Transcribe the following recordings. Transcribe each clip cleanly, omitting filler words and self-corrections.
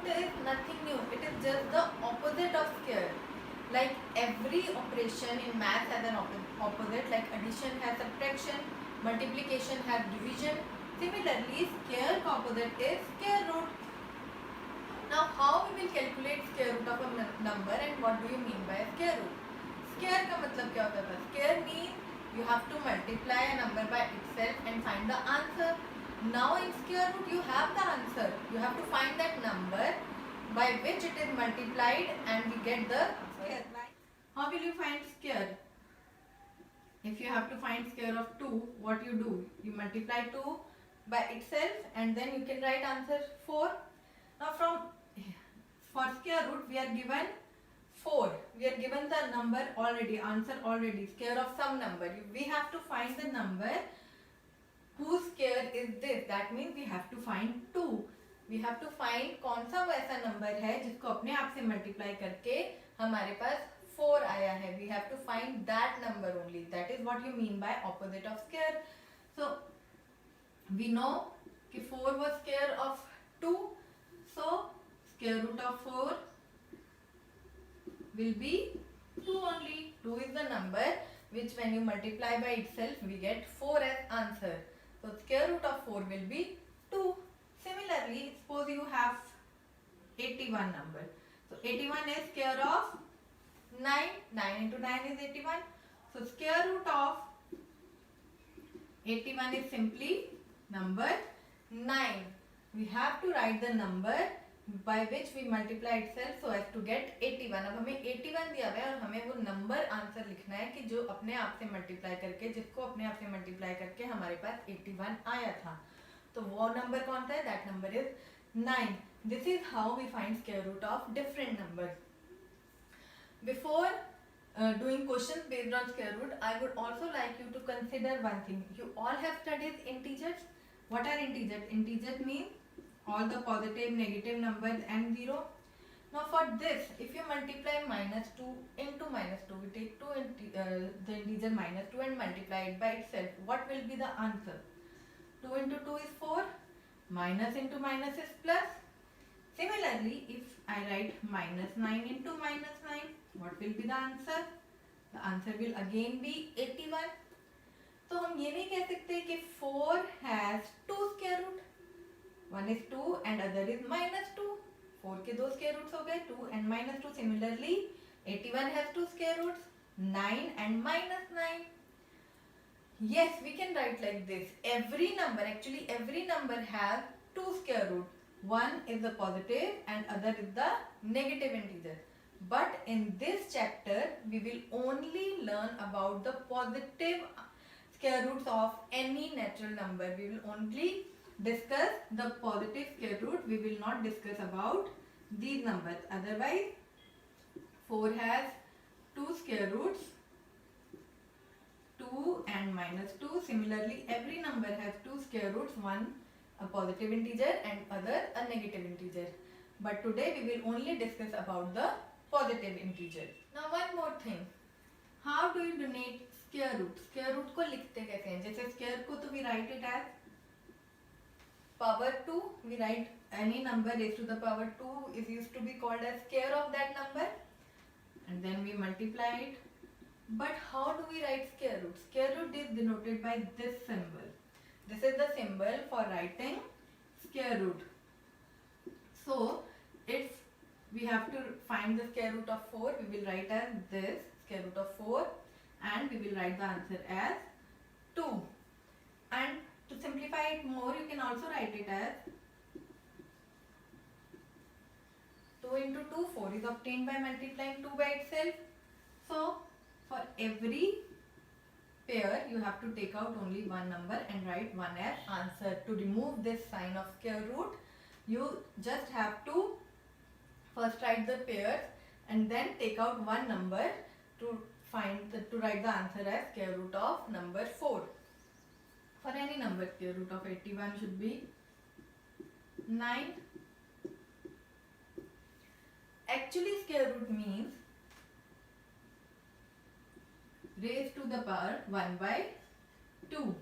root is nothing new. It is just the opposite of square. Like every operation in math has an opposite. Like addition has subtraction, multiplication has division. Similarly, square का opposite is square root. Now, how we will calculate square root of a number and what do you mean by square root? Square का मतलब क्या होता है? Square means you have to multiply a number by itself and find the answer. Now in square root you have the answer. You have to find that number by which it is multiplied and we get the square. How will you find square? If you have to find square of 2, what you do? You multiply 2 by itself and then you can write answer 4. Now for square root we are given 4. We are given the number already, answer already, square of some number. We have to find the number whose square is this. That means we have to find 2. We have to find कौन सा वो ऐसा number है जिसको अपने आप से multiply करके हमारे पास 4 आया है. We have to find that number only. That is what you mean by opposite of square. So we know कि 4 was square of 2. So square root of 4 will be 2 only. 2 is the number which when you multiply by itself we get 4 as answer. So square root of 4 will be 2. Similarly, suppose you have 81 number. So 81 is square of 9. 9 into 9 is 81. So square root of 81 is simply number 9. We have to write the number by which we multiply itself so as to get 81. अब हमें 81 दिया हुआ है और हमें वो number answer लिखना है कि जो अपने आप से मल्टीप्लाई करके, जिसको अपने आप से मल्टीप्लाई करके हमारे पास 81 आया था. तो वो नंबर कौन सा है? That number is 9. This is how we find square root of different number. Before doing questions based on square root, I would also like you to consider one thing. You all have studied integers. What are integers? Integers mean all the positive, negative numbers and 0. Now for this, if you multiply minus 2 into minus 2, we take the integer minus 2 and multiply it by itself. What will be the answer? 2 into 2 is 4. Minus into minus is plus. Similarly, if I write minus 9 into minus 9, what will be the answer? The answer will again be 81. तो हम ये नहीं कह सकते कि 4 has 2 square root. One is 2 and other is minus 2. 4 के दो square roots हो गए, 2 and minus 2. Similarly, 81 has 2 square roots, 9 and minus 9. Yes, we can write like this. Every number has 2 square root. One is the positive and other is the negative integer. But in this chapter, we will only learn about the positive square roots of any natural number. We will only discuss the positive square root. We will not discuss about these numbers. Otherwise, 4 has 2 square roots, 2 and minus 2. Similarly, every number has 2 square roots, one a positive integer and other a negative integer. But today we will only discuss about the positive integer. Now one more thing. How do you denote square root? Square root को लिखते कैसे हैं? जैसे square को तो we write it as power 2. We write any number raised to the power 2 is used to be called as square of that number, and then we multiply it. But how do we write square root? Square root is denoted by this symbol. This is the symbol for writing square root. So if we have to find the square root of 4, we will write as this, square root of 4, and we will write the answer as 2. And to simplify it more, you can also write it as 2 into 2, 4 is obtained by multiplying 2 by itself. So for every pair, you have to take out only one number and write 1 as answer. To remove this sign of square root, you just have to first write the pairs and then take out one number to write the answer as square root of number 4. For any number, square root of 81 should be 9. Actually, square root means raised to the power 1 by 2.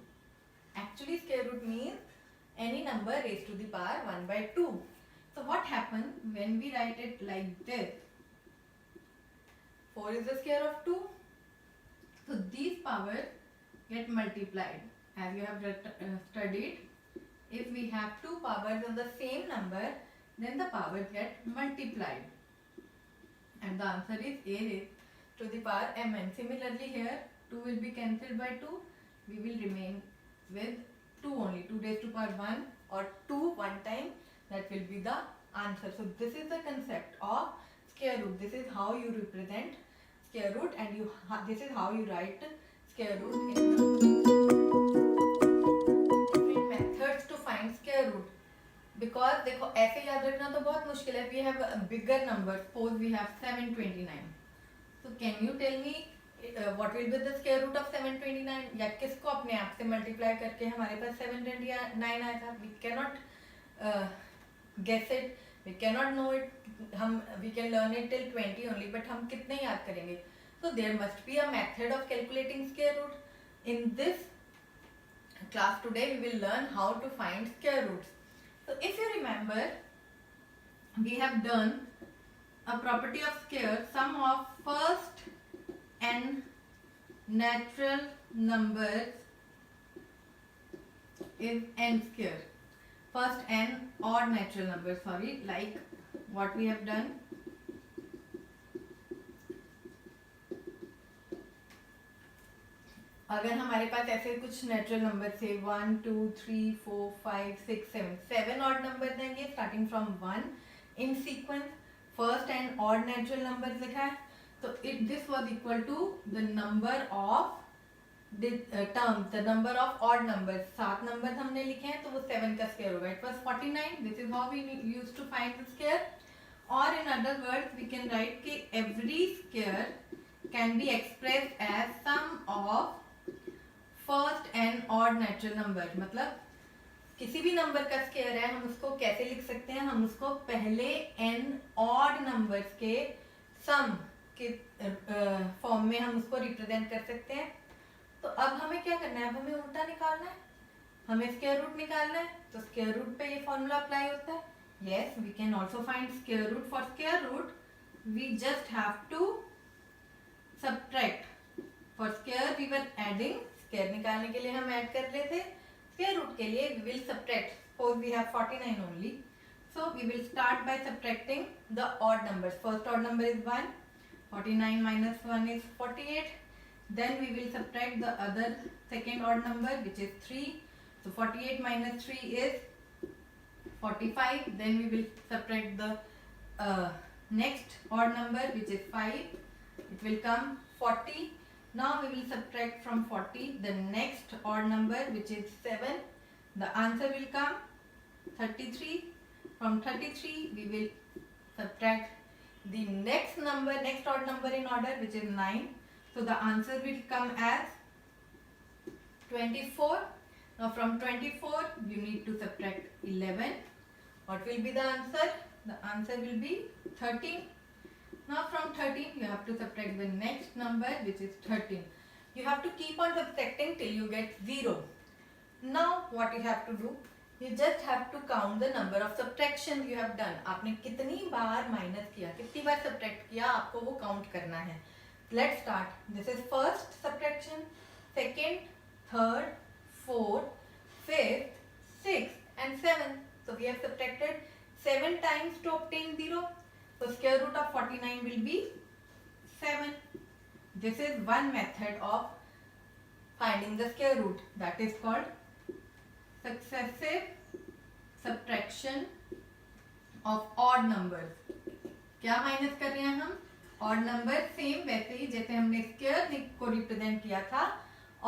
Actually, square root means any number raised to the power 1 by 2. So what happens when we write it like this? 4 is the square of 2. So these powers get multiplied. As you have studied, if we have two powers of the same number, then the powers get multiplied. And the answer is a raised to the power mn. Similarly here, 2 will be cancelled by 2. We will remain with 2 only. 2 raised to power 1 or 2 one time. That will be the answer. So this is the concept of square root. This is how you represent square root, and this is how you write square root in different methods to find square root. Because देखो ऐसे याद रखना तो बहुत मुश्किल है. We have a bigger number. Suppose we have 729. So can you tell me what will be the square root of 729? या किसको अपने आप से multiply करके हमारे पास 729 आया था? We cannot guess it. We cannot know it. We can learn it till 20 only. But हम कितने याद करेंगे? So there must be a method of calculating square root. In this class today, we will learn how to find square roots. So if you remember, we have done a property of square, sum of first n natural numbers is n square. First n odd natural numbers, sorry, like what we have done. अगर हमारे पास ऐसे कुछ natural number थे 1 2 3 4 5 6 7 odd number देंगे starting from 1 in sequence. First and odd natural number लिखा है, तो it this was equal to the number of terms, the number of odd numbers. 7 number हमने लिखे हैं तो वो 7 का स्क्वायर होगा. It was 49. This is how we used to find the square. और in other words we can write कि every square can be expressed as sum of first and odd natural number. मतलब किसी भी number का square है, हम उसको कैसे लिख सकते हैं? हम उसको पहले n ऑड नंबर्स के सम के फॉर्म में हम उसको रिप्रेजेंट कर सकते हैं. तो अब हमें क्या करना है? अब हमें उल्टा निकालना है, हमें स्क्वायर रूट निकालना है. तो स्क्वायर रूट पे ये फॉर्मूला अप्लाई होता है. Yes, we can also find square root. For square root we just have to subtract. For square we were adding. Square निकालने के लिए हम ऐड कर रहे थे. स्क्वायर रूट के लिए we will subtract. Suppose we have 49 only. So we will start by subtracting the odd numbers. First odd number is 1. 49 minus 1 is 48. Then we will subtract the other second odd number, which is 3. So 48 minus 3 is 45. Then we will subtract the next odd number, which is 5. It will come 40. Now we will subtract from 40 the next odd number, which is 7. The answer will come 33. From 33 we will subtract the next number, next odd number in order, which is 9. So the answer will come as 24. Now from 24 you need to subtract 11. What will be the answer? The answer will be 13. Now from 13 you have to subtract the next number, which is 13. You have to keep on subtracting till you get 0. Now what you have to do? You just have to count the number of subtraction you have done. आपने कितनी बार minus किया, कितनी बार subtract किया, आपको वो count करना है. Let's start. This is first subtraction, second, third, fourth, fifth, sixth and seventh. So we have subtracted 7 times to obtain 0. So square root of 49 will be 7. This is one method of finding the square root. That is called successive subtraction of odd numbers. क्या minus कर रहे हैं हम? odd number. Same वैसे ही जैसे हमने square को represent किया था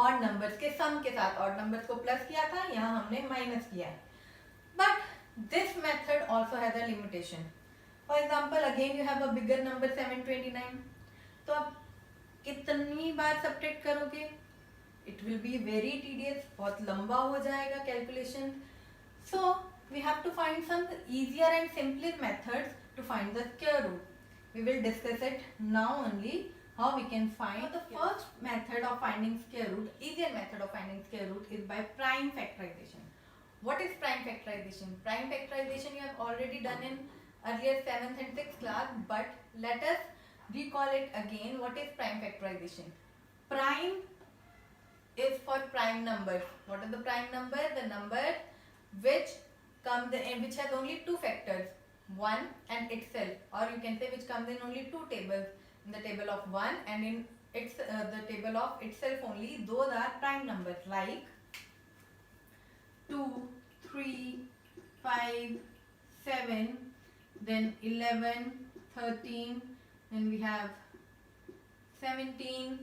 odd numbers के सम के साथ. odd numbers को प्लस किया था, यहाँ हमने माइनस किया है. But this method also has a limitation. For example, again you have a bigger number 729. तो आप कितनी बार सब्ट्रैक्ट करोगे? It will be very tedious. बहुत लंबा हो जाएगा calculation. So we have to find some easier and simpler methods to find the square root. We will discuss it now only. How we can find the first method of finding square root, easier method of finding square root is by prime factorization. What is prime factorization? Prime factorization you have already done in earlier 7th and 6th class, but let us recall it again. What is prime factorization? Prime is for prime numbers. What is the prime number? The number which which has only two factors, 1 and itself, or you can say which comes in only two tables, in the table of 1 and in the table of itself only. Those are prime numbers, like 2, 3, 5, 7, then 11, 13, then we have 17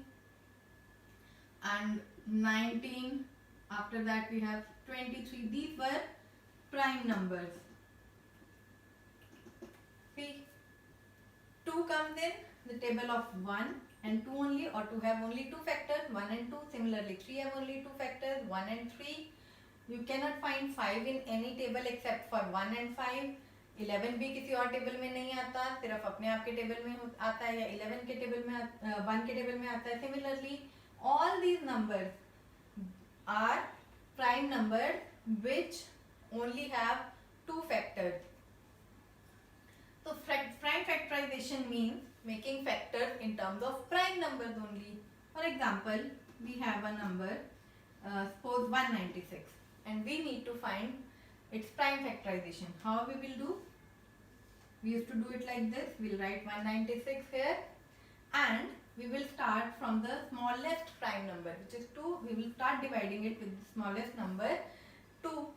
and 19. After that we have 23. These were prime numbers. See, 2 comes in the table of 1 and 2 only, or 2 have only two factors, 1 and 2. Similarly, 3 have only two factors, 1 and 3. You cannot find 5 in any table except for 1 and 5. 11 भी किसी और table में नहीं आता, सिर्फ अपने आप के टेबल में आता है, या 11 के टेबल में 1 के टेबल में आता है. Similarly, all these numbers are prime numbers which only have two factors. So prime factorization means making factors in terms of prime numbers only. For example, we have a number, suppose 196, and we need to find its prime factorization. How we will do? We used to do it like this. We'll write 196 here, and we will start from the smallest prime number, which is 2. We will start dividing it with the smallest number, 2.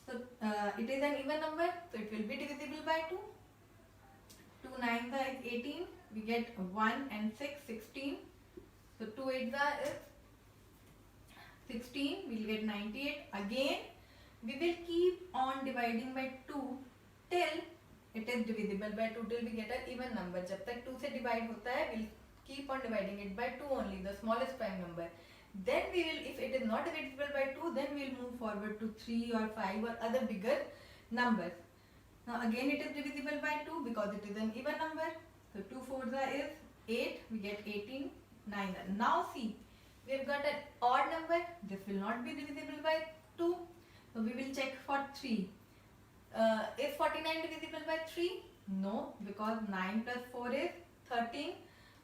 So it is an even number, so it will be divisible by 2. 2 9s is 18. We get 1 and 6, 16. So 2 8s is 16. We'll get 98. Again, we will keep on dividing by 2 till it is divisible by 2, till we get an even number. जब तक 2 से divide होता है, we'll keep on dividing it by 2 only, the smallest prime number. Then we will, if it is not divisible by 2, then we will move forward to 3 or 5 or other bigger numbers. Now again it is divisible by 2 because it is an even number. So 2 4s is 8, we get 18, 9. Now see, we have got an odd number. This will not be divisible by 2. So we will check for 3. Is 49 divisible by 3? No, because 9 plus 4 is 13.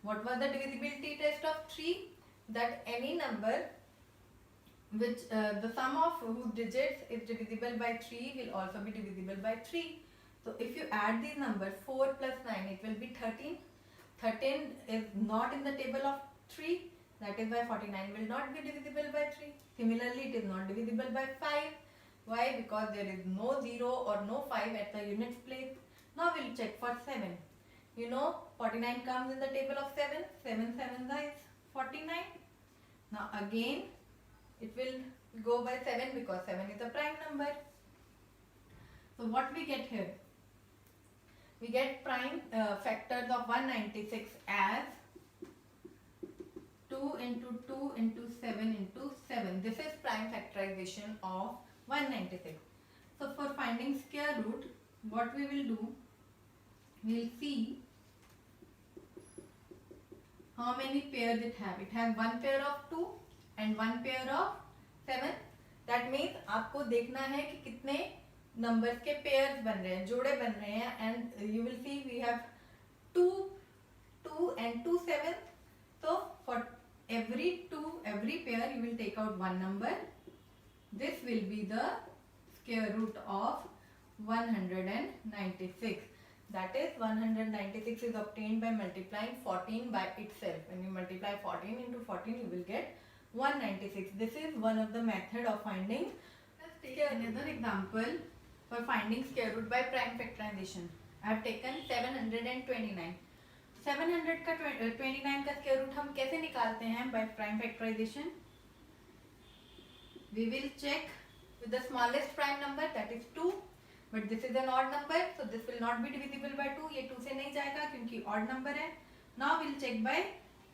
What was the divisibility test of 3? That any number which the sum of whose digits is divisible by 3 will also be divisible by 3. So if you add these numbers, 4 plus 9, it will be 13. 13 is not in the table of 3. That is why 49 will not be divisible by 3. Similarly, it is not divisible by 5. Why? Because there is no 0 or no 5 at the units place. Now we will check for 7. You know, 49 comes in the table of 7. 7 7 is 49. Now again, it will go by 7 because 7 is a prime number. So what we get here? We get prime factors of 196 as 2 into 2 into 7 into 7. This is prime factorization of 196. So for finding square root, what we will do, we will see how many pairs it have. It has one pair of 2 and one pair of 7. That means आपको देखना है कि कितने numbers के pairs बन रहे हैं, जोड़े बन रहे हैं, and you will see we have 2 and 2 7. So for every pair you will take out one number. This will be the square root of 196. That is 196 is obtained by multiplying 14 by itself. When you multiply 14 into 14, you will get 196. This is one of the method of finding. Let's take another example for finding square root by prime factorization. I have taken 729. 700 का 29 का square root हम कैसे निकालते हैं by prime factorization? We will check with the smallest prime number, that is 2. But this is an odd number, so this will not be divisible by 2. ये 2 से नहीं जाएगा क्योंकि odd number है. Now we'll check by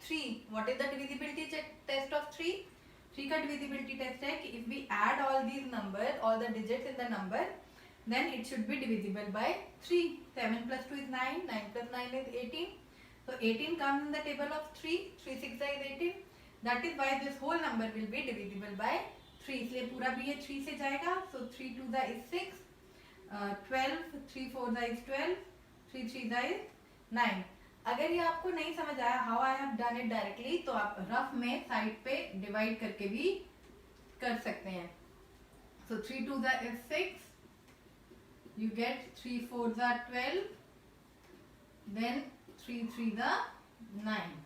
3. What is the divisibility test of 3? 3 का divisibility test है कि if we add all these numbers, all the digits in the number, then it should be divisible by 3. 7 plus 2 is 9. 9 plus 9 is 18. So 18 comes in the table of 3. 3 6 is 18. That is why this whole number will be divisible by 3. 3, इसलिए पूरा भी ये 3 से जाएगा. So 3 2 is 6, 12, 3 4 is 12, 3 3 is 9. अगर ये आपको नहीं समझ आया how I have done it directly, तो आप रफ में साइड पे डिवाइड करके भी कर सकते हैं. So 3 2 is 6, you get 3 4 12, then 3 3 9.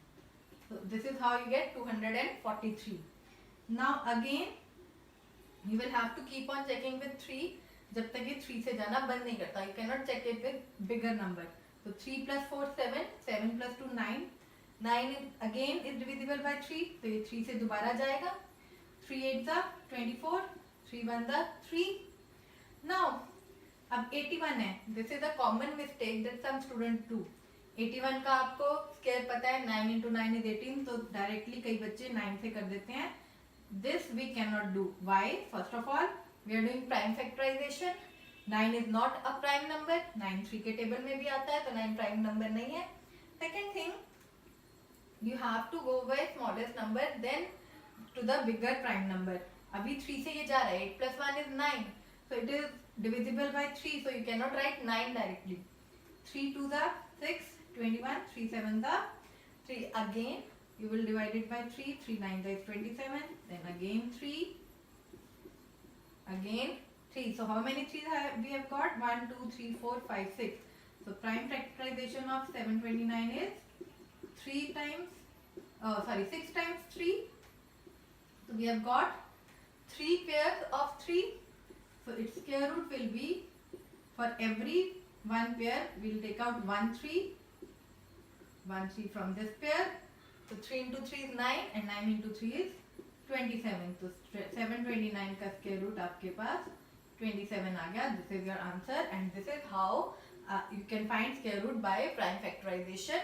So this is how you get 243. Now again you will have to keep on checking with 3 जब तक ये 3 से जाना बंद नहीं करता. You cannot check it with bigger number. So 3 plus 4 7, 7 plus 2 9, 9 again is divisible by 3, तो ये 3 से दोबारा जाएगा. 3 8 24, 3 1 3. Now अब 81 है. This is a common mistake that some students do. 81 का आपको स्क्वायर पता है, 9 into 9 is 18, तो डायरेक्टली कई बच्चे 9 से कर देते हैं. This we cannot do. Why? First of all, we are doing prime factorization. 9 is not a prime number. 9 3 के टेबल में भी आता है, तो 9 prime number नहीं है. Second thing, you have to go by smallest number then to the bigger prime number. अभी 3 से ये जा रहा है. 8 plus 1 is 9, so it is divisible by 3, so you cannot write 9 directly. 3 2 6, 21, 3 7 3. Again you will divide it by 3, 3 9 is 27, then again 3, again 3. So how many 3s we have got? 1 2 3 4 5 6. So prime factorization of 729 is 3 times 6 times 3. So we have got 3 pairs of 3. So its square root will be, for every one pair we will take out 1 3, 1 3 from this pair. So 3 into 3 is 9 and 9 into 3 is 27. So 729 का square root आपके पास 27 आ गया. This is your answer, and this is how you can find square root by prime factorization.